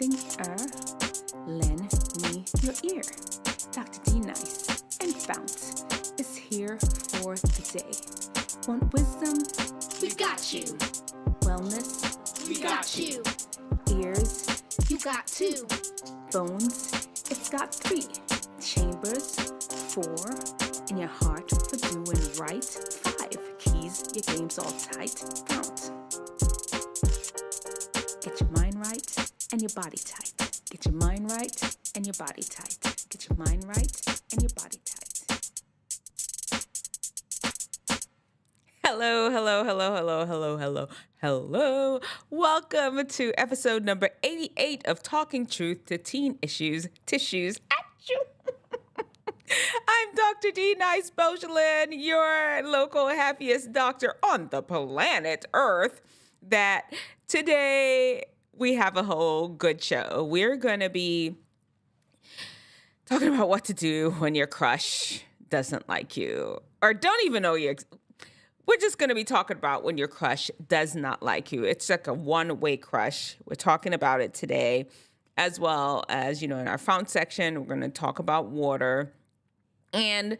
breathing air, lend me your ear. Dr. D Nice and FOUNT is here for the day. Want wisdom? We've got you. Wellness? We got you. Ears? You got two. Bones? It's got 3. Chambers? 4. In your heart for doing right? 5. Keys, your game's all tight. FOUNT. Get your mind right and your body tight. Get your mind right and your body tight. Get your mind right and your body tight. Hello. Welcome to episode number 88 of Talking Truth to Teen Issues, Tissues. Achoo. I'm Dr. D Nice Beaujolin, your local happiest doctor on the planet Earth. That today we have a whole good show. We're going to be talking about what to do when your crush doesn't like you or don't even know you. We're just going to be talking about when your crush does not like you. It's like a one-way crush. We're talking about it today, as well as, in our FOUNT section, we're going to talk about water. And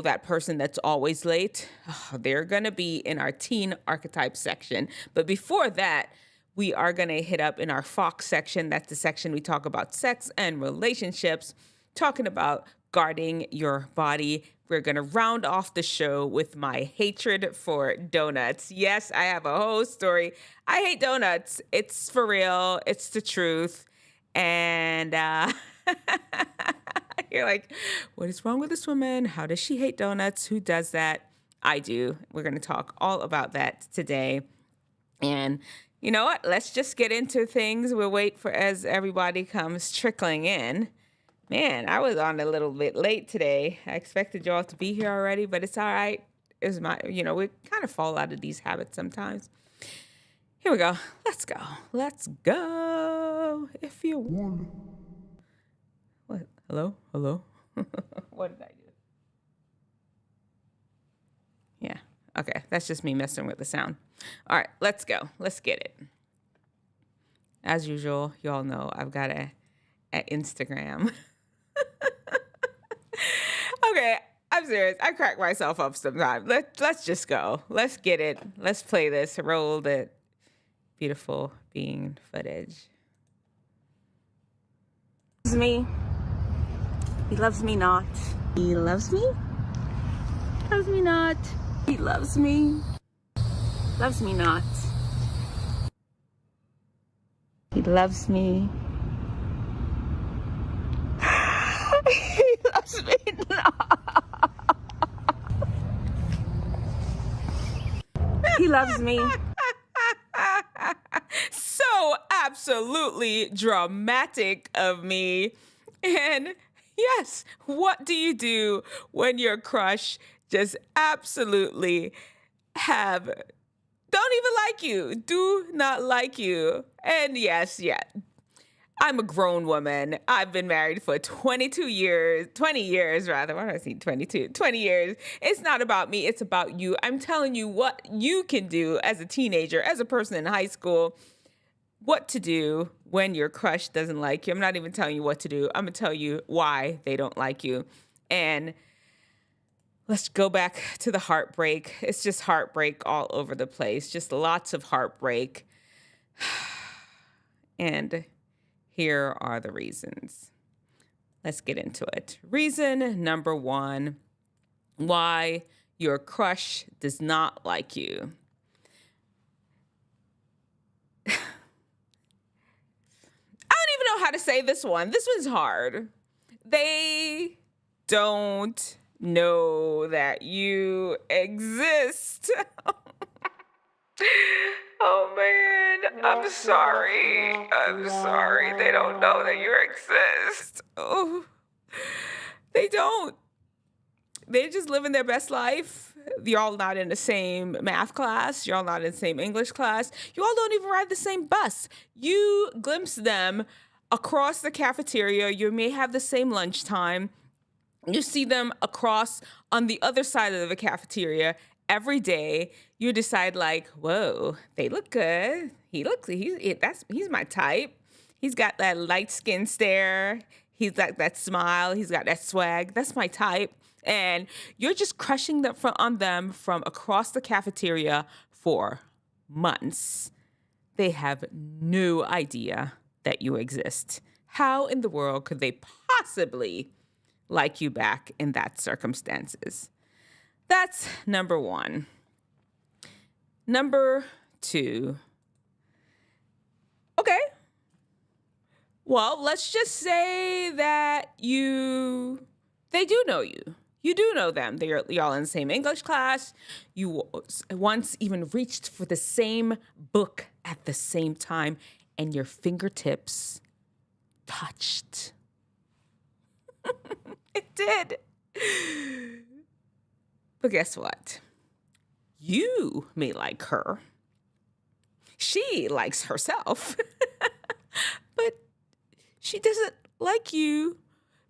that person that's always late, they're going to be in our teen archetype section. But before that, we are going to hit up in our FOCK section. That's the section we talk about sex and relationships, talking about guarding your body. We're going to round off the show with my hatred for donuts. Yes, I have a whole story. I hate donuts. It's for real. It's the truth. And you're like, what is wrong with this woman? How does she hate donuts? Who does that? I do. We're going to talk all about that today. And you know what? Let's just get into things. We'll wait for as everybody comes trickling in. Man, I was on a little bit late today. I expected y'all to be here already, but it's all right. It was we kind of fall out of these habits sometimes. Here we go. Let's go. If you want. What? Hello? What did I do? Yeah. Okay. That's just me messing with the sound. All right. Let's go. Let's get it. As usual, y'all know I've got an Instagram. Okay, I'm serious. I crack myself up sometimes. Let's just go. Let's get it. Let's play this. Roll the beautiful bean footage. He loves me. He loves me not. He loves me. Loves me not. He loves me. Loves me not. He loves me. He loves me not. He loves me. So absolutely dramatic of me. And yes, what do you do when your crush just absolutely don't even like you, do not like you? And yes, I'm a grown woman. I've been married for 20 years rather. Why do I say 22? 20 years. It's not about me. It's about you. I'm telling you what you can do as a teenager, as a person in high school, what to do when your crush doesn't like you. I'm not even telling you what to do. I'm going to tell you why they don't like you. And let's go back to the heartbreak. It's just heartbreak all over the place. Just lots of heartbreak. And here are the reasons. Let's get into it. Reason number 1, why your crush does not like you. I don't even know how to say this one. This one's hard. They don't know that you exist. Oh man, I'm sorry. They don't know that you exist. Oh, they don't. They're just living their best life. Y'all not in the same math class. Y'all not in the same English class. You all don't even ride the same bus. You glimpse them across the cafeteria. You may have the same lunchtime. You see them across on the other side of the cafeteria every day. You decide like, whoa, they look good. He's my type. He's got that light skin stare. He's got that smile. He's got that swag. That's my type. And you're just crushing them on them from across the cafeteria for months. They have no idea that you exist. How in the world could they possibly like you back in that circumstances? That's number one. Number two. Okay. Well, let's just say that they do know you. You do know them. Y'all in the same English class. You once even reached for the same book at the same time, and your fingertips touched. It did. But guess what? You may like her. She likes herself. But she doesn't like you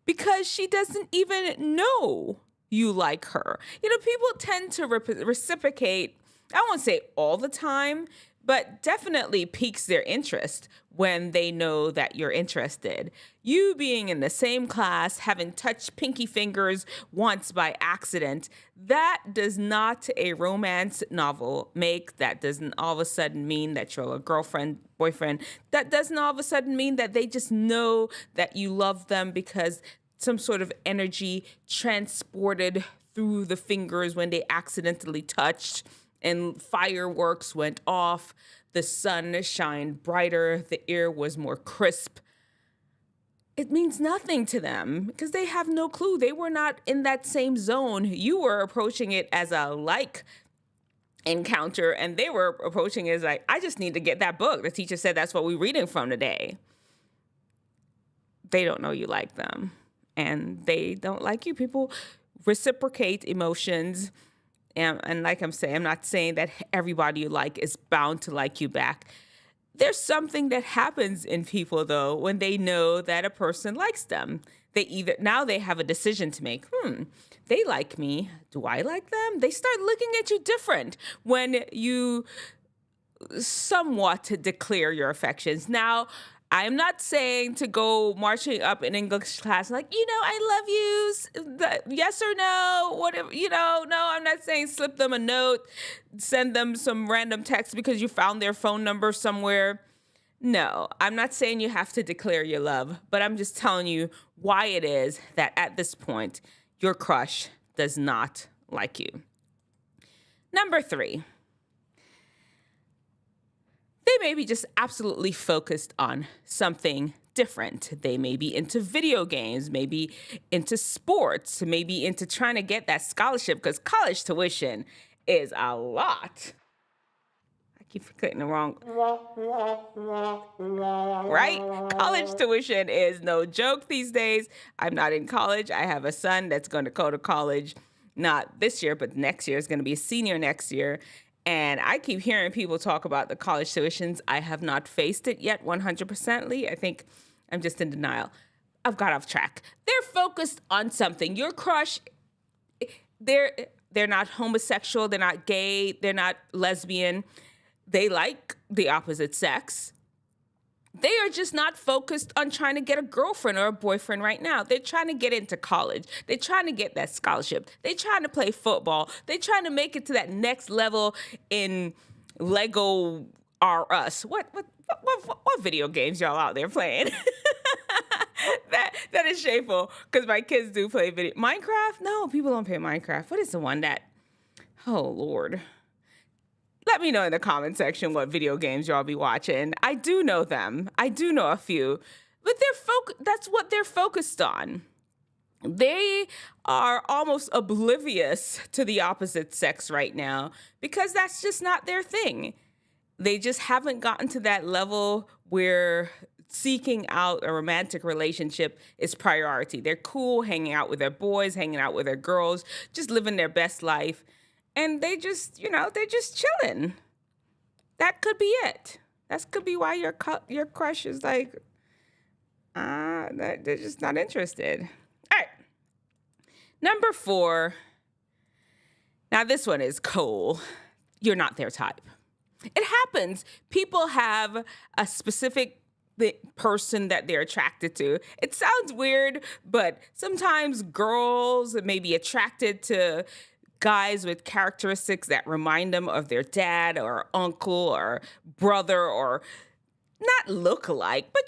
because she doesn't even know you like her. People tend to reciprocate, I won't say all the time, but definitely piques their interest when they know that you're interested. You being in the same class, having touched pinky fingers once by accident, that does not a romance novel make. That doesn't all of a sudden mean that you're a girlfriend, boyfriend. That doesn't all of a sudden mean that they just know that you love them because some sort of energy transported through the fingers when they accidentally touched and fireworks went off. The sun shined brighter. The air was more crisp. It means nothing to them because they have no clue. They were not in that same zone. You were approaching it as a like encounter, and they were approaching it as like, I just need to get that book. The teacher said that's what we're reading from today. They don't know you like them, and they don't like you. People reciprocate emotions. And like I'm saying, I'm not saying that everybody you like is bound to like you back. There's something that happens in people, though, when they know that a person likes them. Now they have a decision to make. They like me. Do I like them? They start looking at you different when you somewhat declare your affections. Now, I'm not saying to go marching up in English class like, I love you, yes or no, whatever, no, I'm not saying slip them a note, send them some random text because you found their phone number somewhere. No, I'm not saying you have to declare your love, but I'm just telling you why it is that at this point, your crush does not like you. Number 3. They may be just absolutely focused on something different. They may be into video games, maybe into sports, maybe into trying to get that scholarship because college tuition is a lot. I keep clicking the wrong. Right? College tuition is no joke these days. I'm not in college. I have a son that's going to go to college, not this year, but next year. Is going to be a senior next year. And I keep hearing people talk about the college tuitions. I have not faced it yet 100%. I think I'm just in denial. I've got off track. They're focused on something. Your crush, they're not homosexual. They're not gay. They're not lesbian. They like the opposite sex. They are just not focused on trying to get a girlfriend or a boyfriend right now. They're trying to get into college. They're trying to get that scholarship. They're trying to play football. They're trying to make it to that next level in Lego R Us. What video games y'all out there playing? That is shameful because my kids do play video. Minecraft? No, people don't play Minecraft. What is the one that? Oh, Lord. Let me know in the comment section what video games y'all be watching. I do know them. I do know a few. But that's what they're focused on. They are almost oblivious to the opposite sex right now because that's just not their thing. They just haven't gotten to that level where seeking out a romantic relationship is priority. They're cool hanging out with their boys, hanging out with their girls, just living their best life. And they just, they're just chilling. That could be it. That could be why your crush is like, they're just not interested. All right. Number 4. Now this one is cool. You're not their type. It happens. People have a specific the person that they're attracted to. It sounds weird, but sometimes girls may be attracted to guys with characteristics that remind them of their dad or uncle or brother, or not look alike, but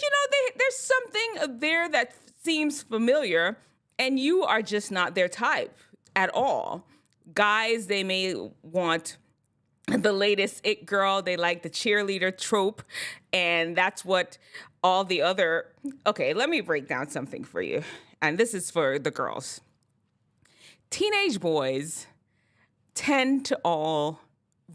there's something there that seems familiar, and you are just not their type at all. Guys, they may want the latest it girl. They like the cheerleader trope, and that's what all the other... Okay, let me break down something for you, and this is for the girls. Teenage boys tend to all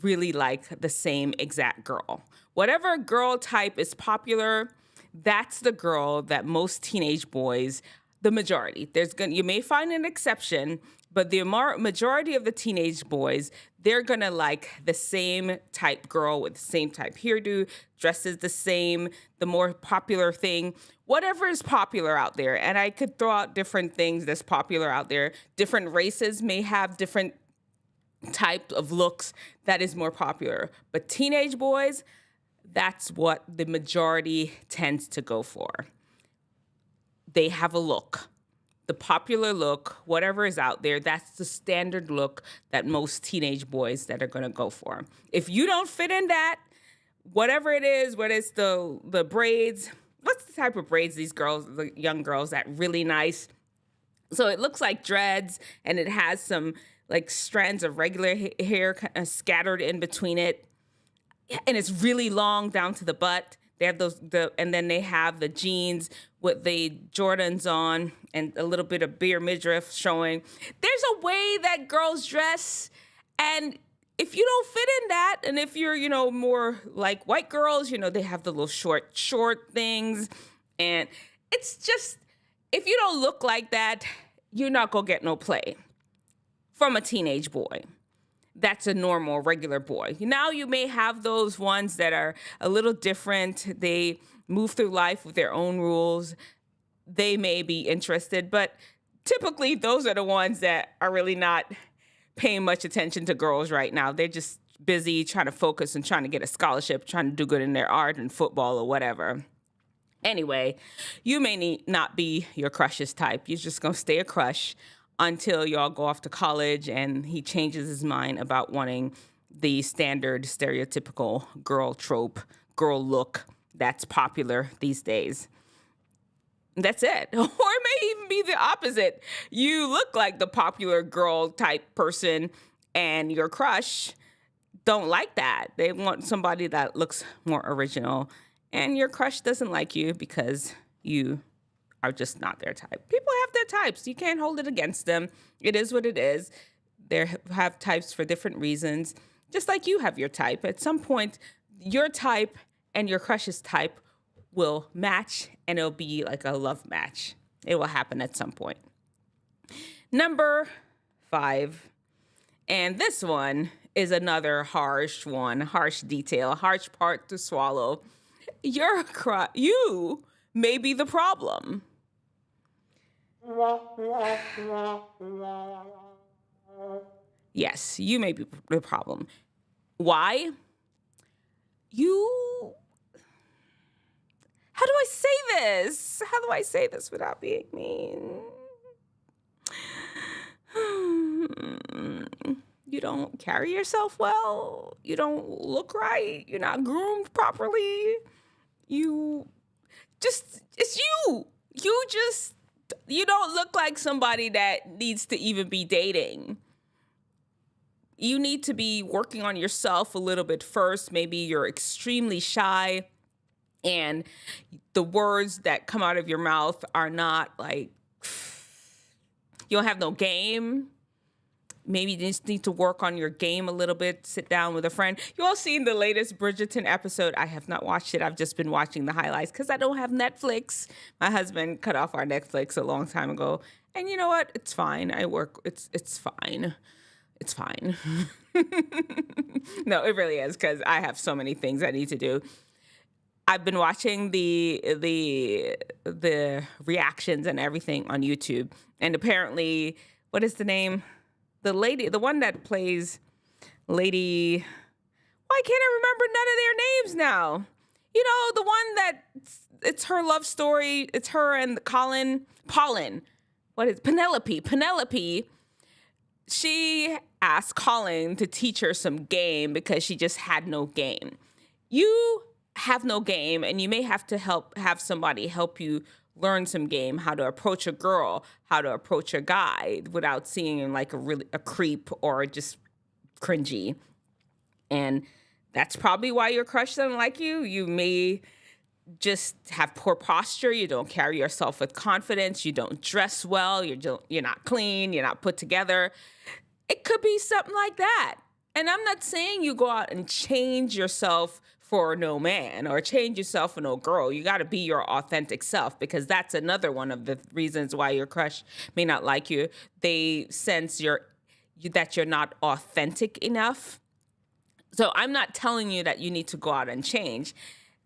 really like the same exact girl. Whatever girl type is popular, that's the girl that most teenage boys, the majority, you may find an exception, but the majority of the teenage boys, they're gonna like the same type girl with the same type hairdo, dresses the same, the more popular thing, whatever is popular out there. And I could throw out different things that's popular out there. Different races may have different type of looks that is more popular. But teenage boys, that's what the majority tends to go for. They have a look. The popular look, whatever is out there, that's the standard look that most teenage boys that are going to go for. If you don't fit in that, whatever it is, whether it's the braids, what's the type of braids these girls, the young girls, that really nice? So it looks like dreads, and it has some like strands of regular hair kind of scattered in between it, and it's really long down to the butt. They have and then they have the jeans with the Jordans on and a little bit of bare midriff showing. There's a way that girls dress, and if you don't fit in that, and if you're, more like white girls, they have the little short things, and it's just, if you don't look like that, you're not gonna get no play from a teenage boy. That's a normal, regular boy. Now you may have those ones that are a little different. They move through life with their own rules. They may be interested, but typically those are the ones that are really not paying much attention to girls right now. They're just busy trying to focus and trying to get a scholarship, trying to do good in their art and football or whatever. Anyway, you may not be your crush's type. You're just going to stay a crush until y'all go off to college and he changes his mind about wanting the standard stereotypical girl trope, girl look that's popular these days. That's it. Or it may even be the opposite. You look like the popular girl type person and your crush don't like that. They want somebody that looks more original, and your crush doesn't like you because you are just not their type. People have their types. You can't hold it against them. It is what it is. They have types for different reasons, just like you have your type. At some point, your type and your crush's type will match, and it'll be like a love match. It will happen at some point. Number 5, and this one is another harsh one, harsh detail, harsh part to swallow. You may be the problem. Yes, you may be the problem. Why? How do I say this? How do I say this without being mean? You don't carry yourself well. You don't look right. You're not groomed properly. It's you. You don't look like somebody that needs to even be dating. You need to be working on yourself a little bit first. Maybe you're extremely shy and the words that come out of your mouth are not like, you don't have no game. Maybe you just need to work on your game a little bit. Sit down with a friend. You all seen the latest Bridgerton episode? I have not watched it. I've just been watching the highlights because I don't have Netflix. My husband cut off our Netflix a long time ago. And you know what? It's fine. It's fine. It's fine. No, it really is, because I have so many things I need to do. I've been watching the reactions and everything on YouTube. And apparently, what is the name? The one that plays Lady, why can't I remember none of their names now? You know, the one that it's her love story. It's her and Pollen. What is Penelope? Penelope. She asked Colin to teach her some game because she just had no game. You have no game, and you may have to have somebody help you learn some game, how to approach a girl, how to approach a guy without seeming like a creep or just cringy. And that's probably why your crush doesn't like you. You may just have poor posture. You don't carry yourself with confidence. You don't dress well. You're not clean. You're not put together. It could be something like that. And I'm not saying you go out and change yourself for no man or change yourself for no girl. You got to be your authentic self, because that's another one of the reasons why your crush may not like you. They sense that you're not authentic enough. So I'm not telling you that you need to go out and change.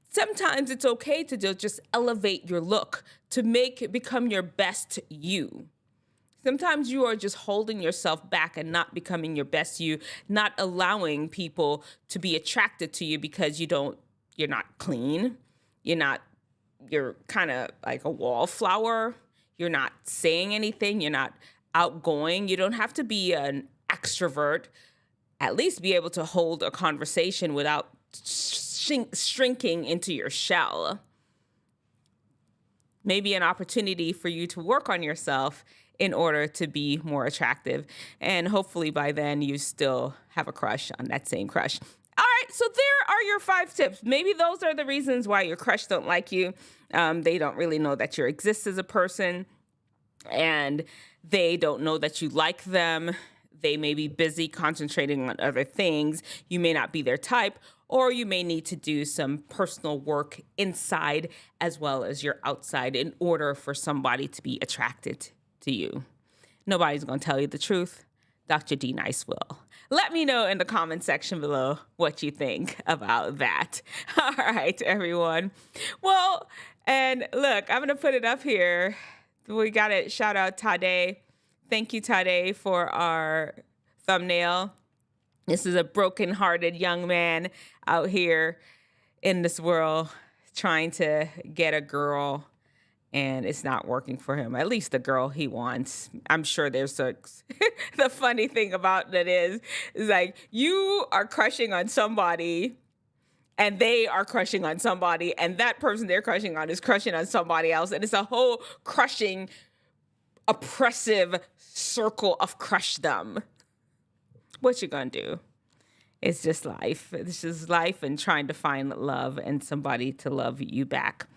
Sometimes it's okay to just elevate your look to become your best you. Sometimes you are just holding yourself back and not becoming your best you, not allowing people to be attracted to you because you're not clean. You're kind of like a wallflower. You're not saying anything. You're not outgoing. You don't have to be an extrovert. At least be able to hold a conversation without shrinking into your shell. Maybe an opportunity for you to work on yourself in order to be more attractive. And hopefully by then you still have a crush on that same crush. All right, so there are your 5 tips. Maybe those are the reasons why your crush don't like you. They don't really know that you exist as a person, and they don't know that you like them. They may be busy concentrating on other things. You may not be their type, or you may need to do some personal work inside as well as your outside in order for somebody to be attracted to you. Nobody's going to tell you the truth. Dr. D. Nice will. Let me know in the comment section below what you think about that. All right, everyone. Well, and look, I'm going to put it up here. We got to shout out Tade. Thank you, Tade, for our thumbnail. This is a broken-hearted young man out here in this world trying to get a girl, and it's not working for him. At least the girl he wants. I'm sure there's the funny thing about that is like you are crushing on somebody and they are crushing on somebody, and that person they're crushing on is crushing on somebody else. And it's a whole crushing, oppressive circle of crushdom. What you gonna do? It's just life. It's just life and trying to find love and somebody to love you back.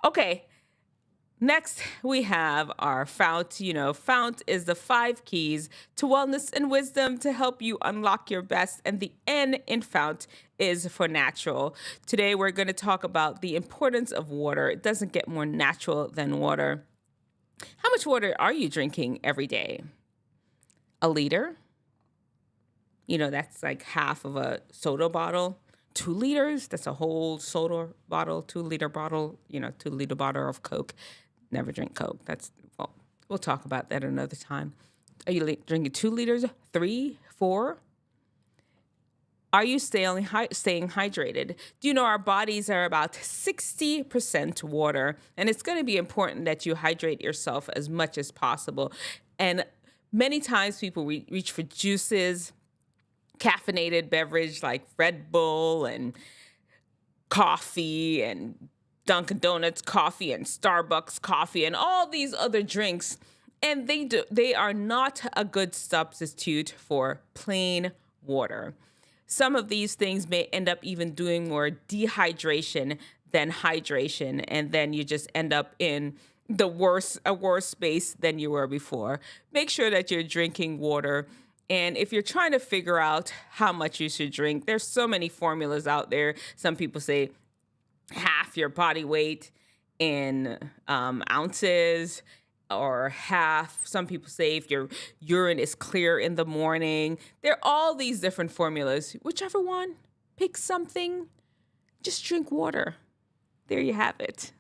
Okay. Next, we have our FOUNT. FOUNT is the 5 keys to wellness and wisdom to help you unlock your best. And the N in FOUNT is for natural. Today, we're going to talk about the importance of water. It doesn't get more natural than water. How much water are you drinking every day? A liter? That's like half of a soda bottle. 2 liters? That's a whole soda bottle, 2-liter bottle, 2-liter bottle of Coke. Never drink Coke. We'll talk about that another time. Are you drinking 2 liters, 3, 4? Are you staying hydrated? Do you know our bodies are about 60% water, and it's going to be important that you hydrate yourself as much as possible. And many times people reach for juices, caffeinated beverage like Red Bull and coffee and Dunkin' Donuts coffee and Starbucks coffee and all these other drinks. And they are not a good substitute for plain water. Some of these things may end up even doing more dehydration than hydration. And then you just end up in a worse space than you were before. Make sure that you're drinking water. And if you're trying to figure out how much you should drink, there's so many formulas out there. Some people say half your body weight in ounces, or half. Some people say if your urine is clear in the morning. There are all these different formulas. Whichever one, pick something. Just drink water. There you have it.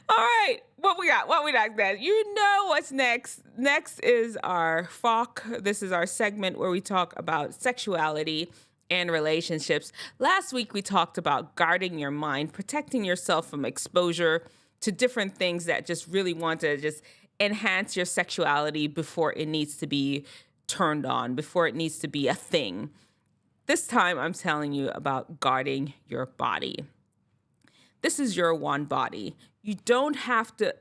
All right, what we got next? You know what's next. Next is our FOCK. This is our segment where we talk about sexuality and relationships. Last week, we talked about guarding your mind, protecting yourself from exposure to different things that just really want to just enhance your sexuality before it needs to be turned on, before it needs to be a thing. This time, I'm telling you about guarding your body. This is your one body. You don't have to,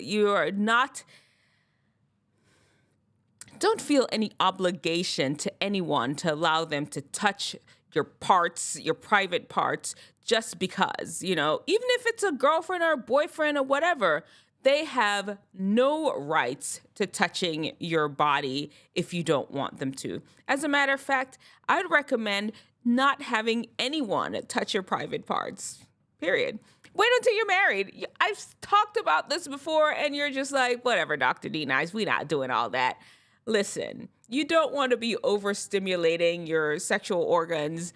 don't feel any obligation to anyone to allow them to touch your parts, your private parts, just because, even if it's a girlfriend or a boyfriend or whatever, they have no rights to touching your body if you don't want them to. As a matter of fact, I'd recommend not having anyone touch your private parts, period. Wait until you're married. I've talked about this before, and you're just like, whatever, Dr. D Nice, we're not doing all that. Listen, you don't want to be overstimulating your sexual organs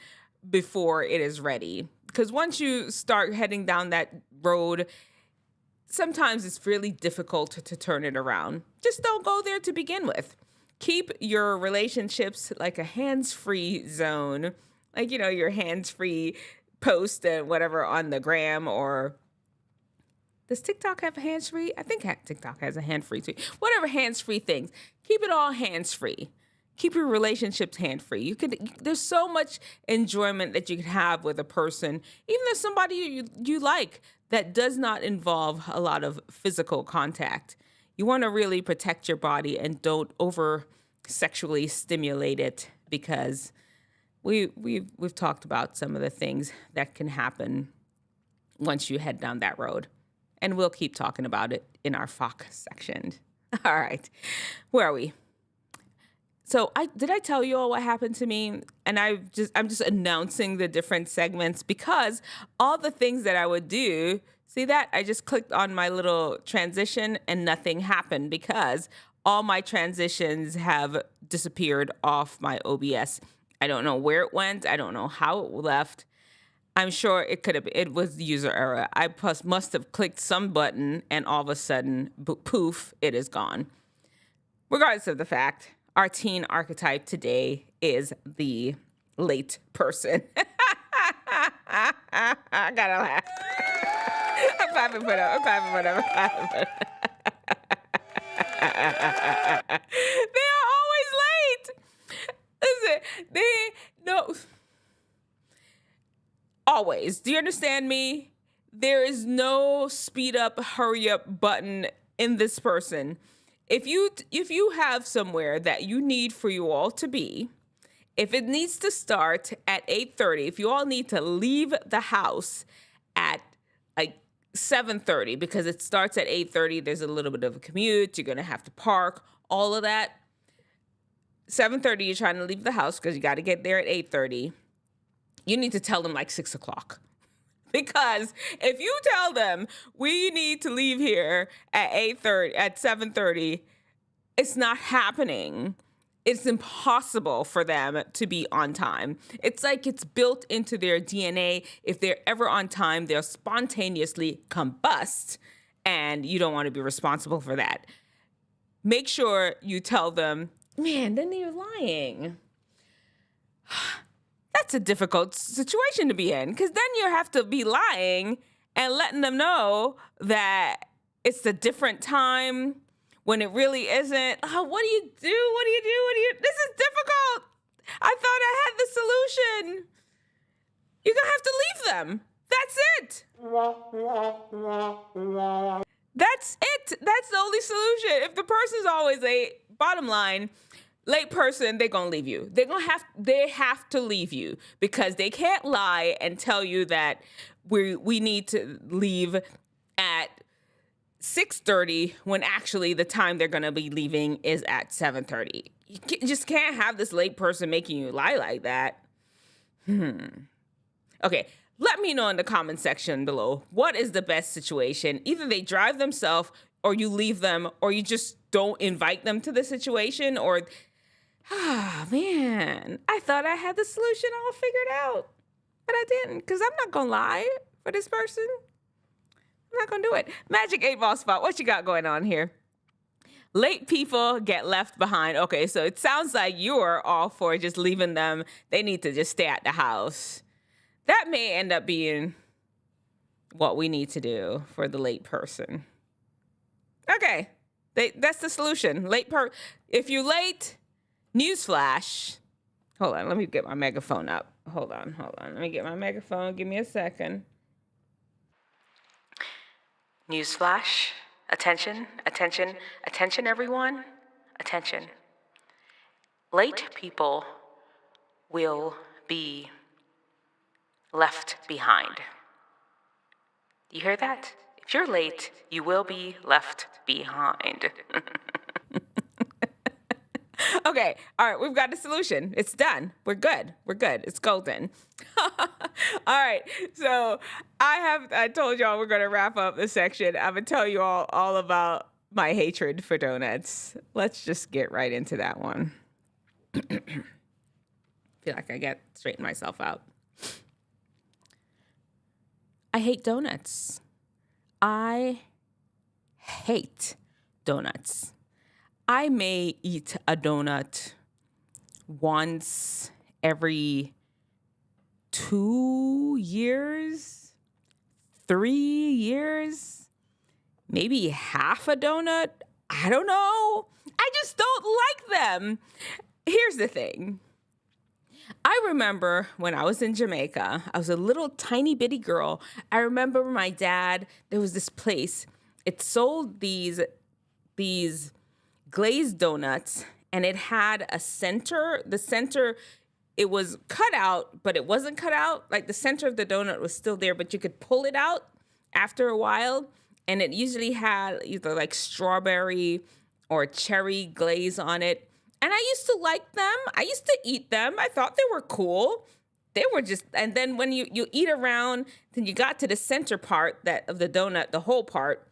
before it is ready. Because once you start heading down that road, sometimes it's really difficult to turn it around. Just don't go there to begin with. Keep your relationships like a hands-free zone, like, your hands-free post and whatever on the gram, or does TikTok have a hands-free? I think TikTok has a hands-free too. Whatever hands-free things, keep it all hands-free. Keep your relationships hand-free. There's so much enjoyment that you can have with a person, even if somebody you like, that does not involve a lot of physical contact. You want to really protect your body and don't over sexually stimulate it, because we've talked about some of the things that can happen once you head down that road. And we'll keep talking about it in our FOCK section. All right. Where are we? So did I tell you all what happened to me? And I'm just announcing the different segments, because all the things that I would do, see that? I just clicked on my little transition and nothing happened, because all my transitions have disappeared off my OBS. I don't know where it went. I don't know how it left. I'm sure it was the user error. I must have clicked some button and all of a sudden, poof, it is gone. Regardless of the fact, our teen archetype today is the late person. I gotta laugh. I'm clapping for them. They are always late. Listen, always. Do you understand me? There is no speed up, hurry up button in this person. If you have somewhere that you need for you all to be, if it needs to start at 8:30, if you all need to leave the house at like 7:30 because it starts at 8:30, there's a little bit of a commute, you're going to have to park, all of that. 7:30, you're trying to leave the house because you got to get there at 8:30. You need to tell them like 6 o'clock. Because if you tell them we need to leave here at 7:30, it's not happening. It's impossible for them to be on time. It's like it's built into their DNA. If they're ever on time, they'll spontaneously combust, and you don't want to be responsible for that. Make sure you tell them, man, then you're lying. That's a difficult situation to be in, because then you have to be lying and letting them know that it's a different time when it really isn't. Oh, what do you do? This is difficult. I thought I had the solution. You're going to have to leave them. That's it. That's it. That's the only solution. If the person's always late, bottom line, late person, they're going to leave you. They have to leave you, because they can't lie and tell you that we need to leave at 6:30 when actually the time they're going to be leaving is at 7:30. You just can't have this late person making you lie like that. Okay, let me know in the comment section below, what is the best situation? Either they drive themselves, or you leave them, or you just don't invite them to the situation, or man, I thought I had the solution all figured out, but I didn't, because I'm not going to lie for this person. I'm not going to do it. Magic 8 Ball Spot, what you got going on here? Late people get left behind. Okay, so it sounds like you're all for just leaving them. They need to just stay at the house. That may end up being what we need to do for the late person. Okay, that's the solution. If you're late, newsflash. Hold on, let me get my megaphone up. Hold on. Let me get my megaphone. Give me a second. Newsflash. Attention, everyone. Attention. Late people will be left behind. You hear that? If you're late, you will be left behind. Okay, all right, we've got the solution. It's done. We're good. It's golden. All right, so I told y'all we're going to wrap up this section. I'm going to tell you all about my hatred for donuts. Let's just get right into that one. Feel like I got to straighten myself out. I hate donuts. I hate donuts. I may eat a donut once every 2 years, 3 years, maybe half a donut. I don't know. I just don't like them. Here's the thing. I remember when I was in Jamaica, I was a little tiny bitty girl. I remember my dad, there was this place. It sold these glazed donuts, and it had a center. The center, it was cut out, but it wasn't cut out. Like the center of the donut was still there, but you could pull it out after a while. And it usually had either like strawberry or cherry glaze on it. And I used to like them. I used to eat them. I thought they were cool. They were just, and then when you eat around, then you got to the center part of the donut, the whole part,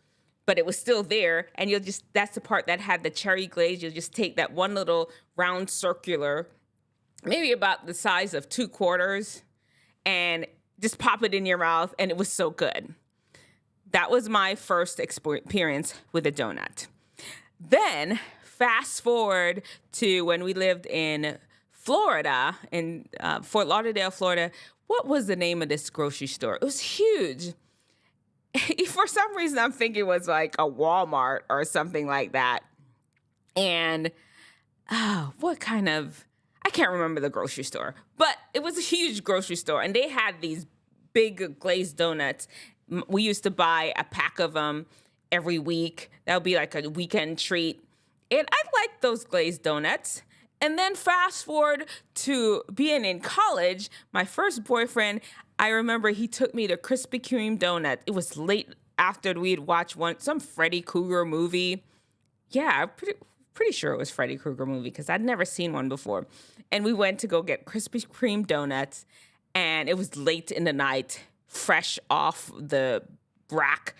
but it was still there. And that's the part that had the cherry glaze. You'll just take that one little round circular, maybe about the size of 2 quarters, and just pop it in your mouth. And it was so good. That was my first experience with a donut. Then fast forward to when we lived in Florida, in Fort Lauderdale, Florida. What was the name of this grocery store? It was huge. For some reason, I'm thinking it was like a Walmart or something like that. And I can't remember the grocery store, but it was a huge grocery store. And they had these big glazed donuts. We used to buy a pack of them every week. That would be like a weekend treat. And I liked those glazed donuts. And then fast forward to being in college, my first boyfriend, I remember he took me to Krispy Kreme donut. It was late after we'd watched some Freddy Krueger movie. Yeah, pretty sure it was Freddy Krueger movie because I'd never seen one before. And we went to go get Krispy Kreme donuts, and it was late in the night, fresh off the rack.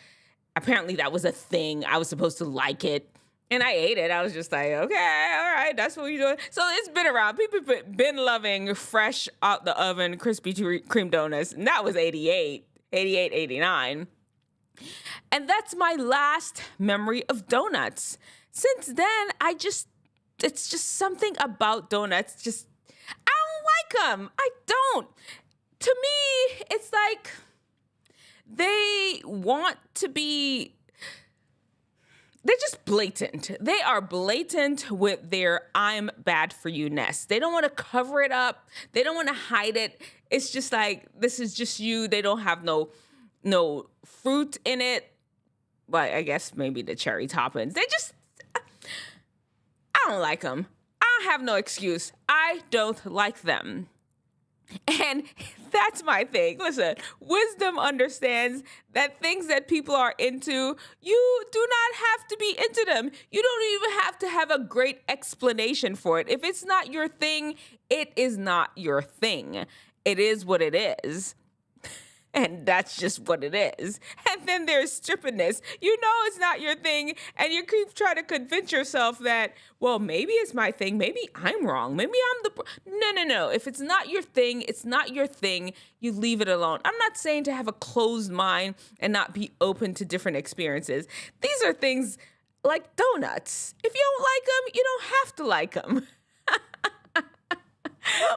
Apparently that was a thing. I was supposed to like it. And I ate it. I was just like, okay, all right, that's what you're doing. So it's been around. People have been loving fresh out the oven Krispy Kreme donuts. And that was 88, 89. And that's my last memory of donuts. Since then, it's just something about donuts. I don't like them. I don't. To me, it's like they want to be... They're just blatant. They are blatant with their I'm bad for you-ness. They don't want to cover it up. They don't want to hide it. It's just like, this is just you. They don't have no fruit in it. But I guess maybe the cherry toppings. I don't like them. I have no excuse. I don't like them. And that's my thing. Listen, wisdom understands that things that people are into, you do not have to be into them. You don't even have to have a great explanation for it. If it's not your thing, it is not your thing. It is what it is. And that's just what it is. And then there's stupidness. You know it's not your thing, and you keep trying to convince yourself that, well, maybe it's my thing. Maybe I'm wrong. Maybe I'm No. If it's not your thing, it's not your thing. You leave it alone. I'm not saying to have a closed mind and not be open to different experiences. These are things, like donuts. If you don't like them, you don't have to like them.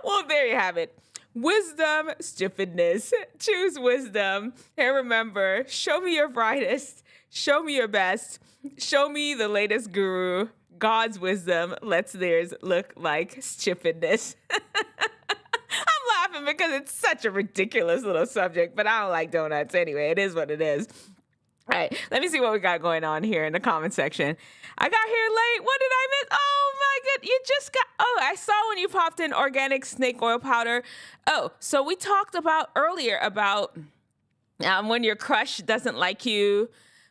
Well, there you have it. Wisdom, stupidness. Choose wisdom. And remember, show me your brightest. Show me your best. Show me the latest guru. God's wisdom lets theirs look like stupidness. I'm laughing because it's such a ridiculous little subject, but I don't like donuts anyway. It is what it is. All right, let me see what we got going on here in the comment section. I got here late. What did I miss? Oh my good, you just got, oh, I saw when you popped in organic snake oil powder. Oh, so we talked about earlier about when your crush doesn't like you.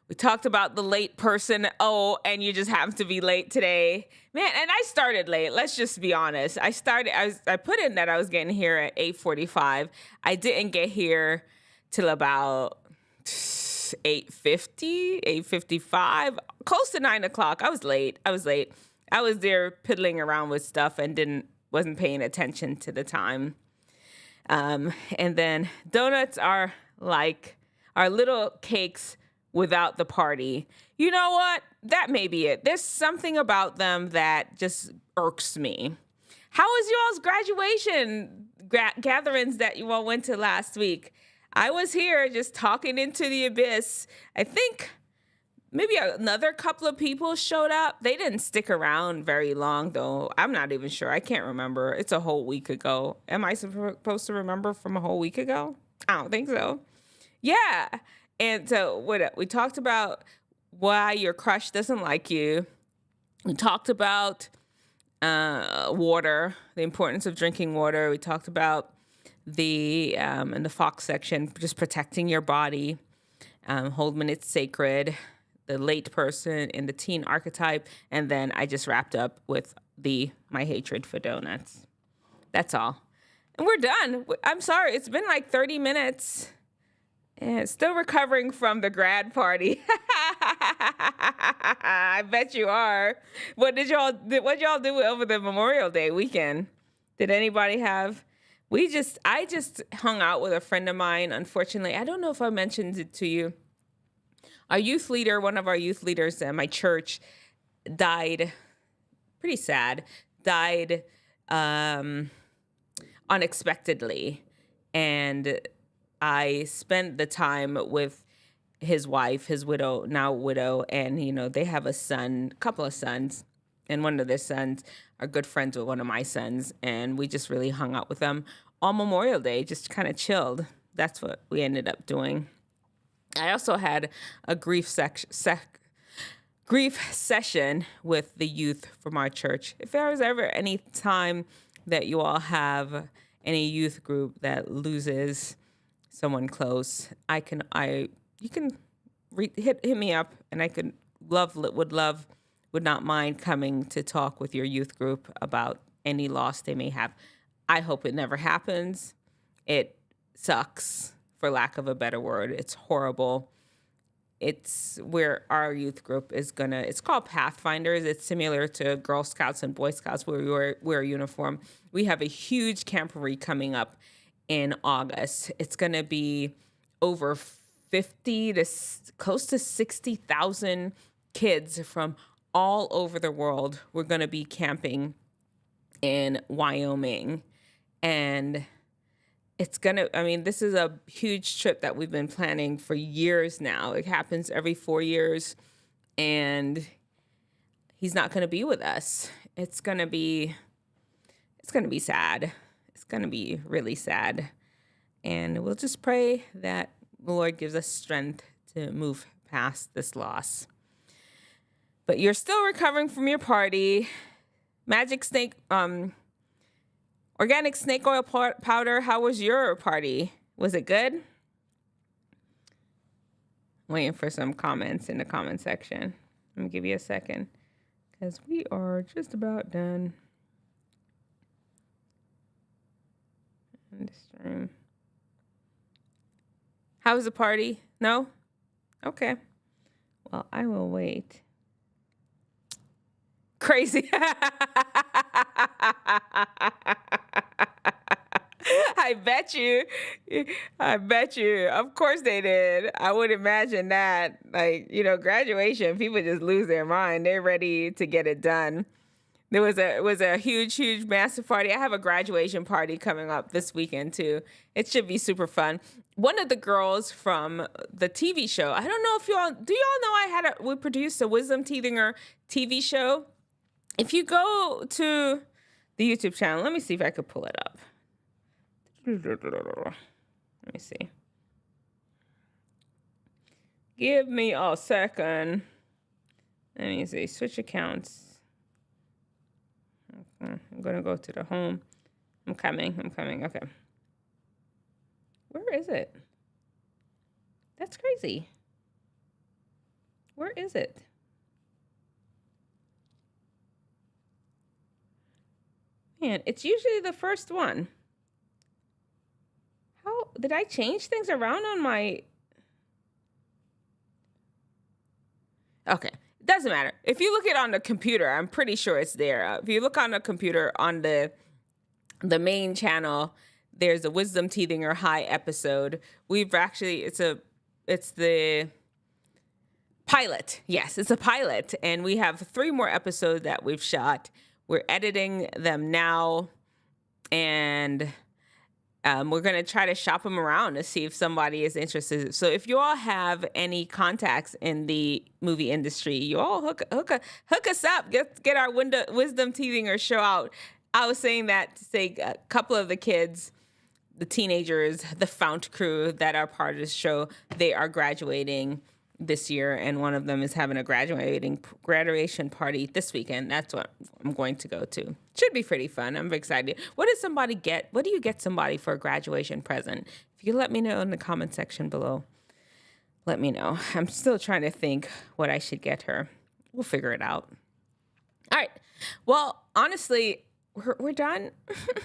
We talked about the late person. Oh, and you just happen to be late today. Man, and I started late. Let's just be honest. I put in that I was getting here at 8:45. I didn't get here till about 8:50, 8:55, close to 9 o'clock. I was late. I was there piddling around with stuff and wasn't paying attention to the time. And then donuts are like our little cakes without the party. You know what? That may be it. There's something about them that just irks me. How was y'all's graduation gatherings that you all went to last week? I was here just talking into the abyss. I think maybe another couple of people showed up. They didn't stick around very long, though. I'm not even sure. I can't remember. It's a whole week ago. Am I supposed to remember from a whole week ago? I don't think so. Yeah. And so we talked about why your crush doesn't like you. We talked about water, the importance of drinking water. We talked about in the FOCK section, just protecting your body, holding it sacred, the late person in the teen archetype, and then I just wrapped up with my hatred for donuts. That's all. And we're done. I'm sorry, it's been like 30 minutes. And still recovering from the grad party. I bet you are. What did y'all do over the Memorial Day weekend? Did anybody have? I just hung out with a friend of mine. Unfortunately, I don't know if I mentioned it to you. Our youth leader, one of our youth leaders at my church, died. Pretty sad. Died unexpectedly, and I spent the time with his wife, his now widow, and, they have a couple of sons, and one of their sons are good friends with one of my sons, and we just really hung out with them on Memorial Day, just kind of chilled. That's what we ended up doing. I also had a grief session with the youth from our church. If there was ever any time that you all have any youth group that loses someone close, you can hit me up, and I would not mind coming to talk with your youth group about any loss they may have. I hope it never happens. It sucks, for lack of a better word. It's horrible. It's where our youth group it's called Pathfinders. It's similar to Girl Scouts and Boy Scouts, where we wear a uniform. We have a huge camporee coming up in August. It's going to be over 50 to close to 60,000 kids from all over the world. We're going to be camping in Wyoming, and this is a huge trip that we've been planning for years now. It happens every 4 years, and he's not going to be with us. It's going to be sad. It's going to be really sad. And we'll just pray that the Lord gives us strength to move past this loss. But you're still recovering from your party. Organic snake oil powder, how was your party? Was it good? Waiting for some comments in the comment section. Let me give you a second, because we are just about done. Stream. How was the party? No? Okay. Well, I will wait. Crazy. I I bet you. I bet you. Of course they did. I would imagine that. Like, graduation, people just lose their mind. They're ready to get it done. It was a huge, massive party. I have a graduation party coming up this weekend too. It should be super fun. One of the girls from the TV show, I don't know if do y'all know we produced a Wisdom Teethinger TV show? If you go to the YouTube channel, let me see if I could pull it up. Let me see. Give me a second. Let me see. Switch accounts. I'm going to go to the home. I'm coming. Okay. Where is it? That's crazy. Where is it? Man, it's usually the first one. How did I change things around on my... Okay. Doesn't matter. If you look it on the computer, I'm pretty sure it's there. If you look on the computer on the main channel, there's a Wisdom Teethinger High episode. We've actually, it's the pilot. Yes, it's a pilot. And we have 3 more episodes that we've shot. We're editing them now. And we're going to try to shop them around to see if somebody is interested. So if you all have any contacts in the movie industry, you all hook us up. Get our Wisdom Teethinger show out. I was saying that to say a couple of the kids, the teenagers, the FOUNT crew that are part of this show, they are graduating this year, and one of them is having a graduation party this weekend. That's what I'm going to go to. Should be pretty fun. I'm excited. What does somebody get? What do you get somebody for a graduation present? If you let me know in the comment section below, let me know. I'm still trying to think what I should get her. We'll figure it out. All right. Well, honestly, we're done.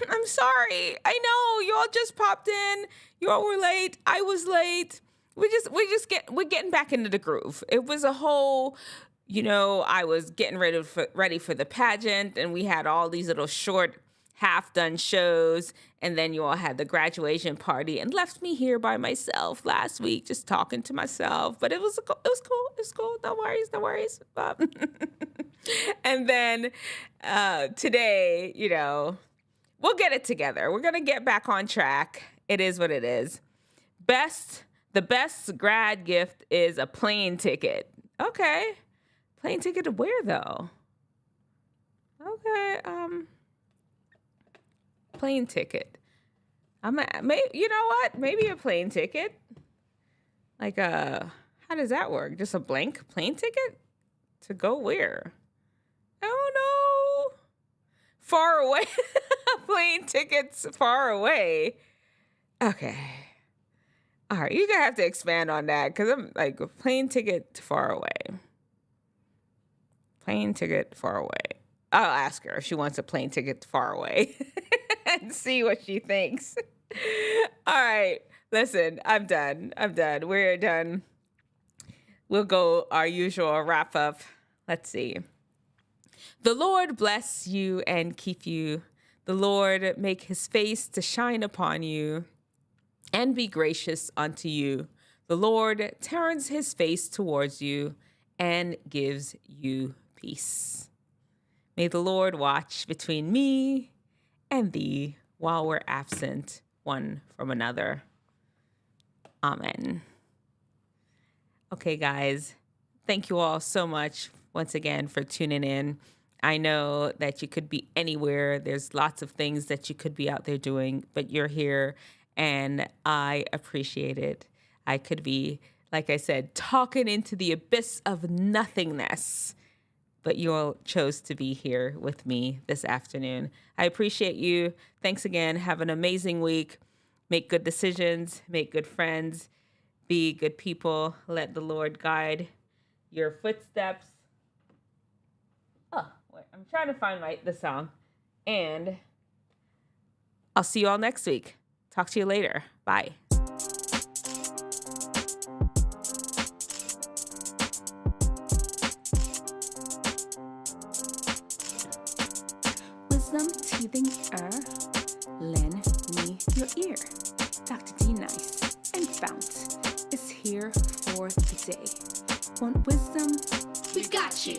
I'm sorry. I know you all just popped in. You all were late. I was late. We're getting back into the groove. It was a whole, I was getting ready for the pageant, and we had all these little short, half-done shows, and then you all had the graduation party and left me here by myself last week, just talking to myself. But it was cool. It was cool. No worries. And then today, we'll get it together. We're gonna get back on track. It is what it is. The best grad gift is a plane ticket. Okay. Plane ticket to where, though? Okay. Plane ticket. You know what? Maybe a plane ticket. Like how does that work? Just a blank plane ticket? To go where? I don't know. Far away. Plane tickets far away. Okay. All right, you're going to have to expand on that because I'm like, a plane ticket far away. Plane ticket far away. I'll ask her if she wants a plane ticket far away and see what she thinks. All right, listen, I'm done. We're done. We'll go our usual wrap up. Let's see. The Lord bless you and keep you. The Lord make his face to shine upon you and be gracious unto you. The Lord turns his face towards you and gives you peace. May the Lord watch between me and thee while we're absent one from another. Amen. Okay, guys, thank you all so much once again for tuning in. I know that you could be anywhere. There's lots of things that you could be out there doing, but you're here. And I appreciate it. I could be, like I said, talking into the abyss of nothingness, but you all chose to be here with me this afternoon. I appreciate you. Thanks again. Have an amazing week. Make good decisions. Make good friends. Be good people. Let the Lord guide your footsteps. Oh, wait, I'm trying to find the song. And I'll see you all next week. Talk to you later. Bye. Wisdom Teethinger, Len, me, me your ear. Dr. D Nice and FOUNT is here for the day. Want wisdom? We've got you.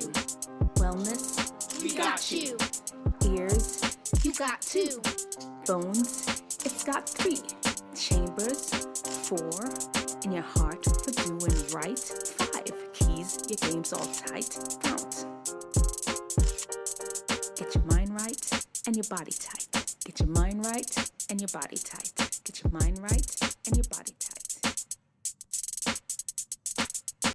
Wellness? We got you. Ears? You got two. Bones? It's got 3. Chambers? 4. In your heart for doing right? 5. Keys, your game's all tight. FOUNT. Get your mind right and your body tight. Get your mind right and your body tight. Get your mind right and your body tight.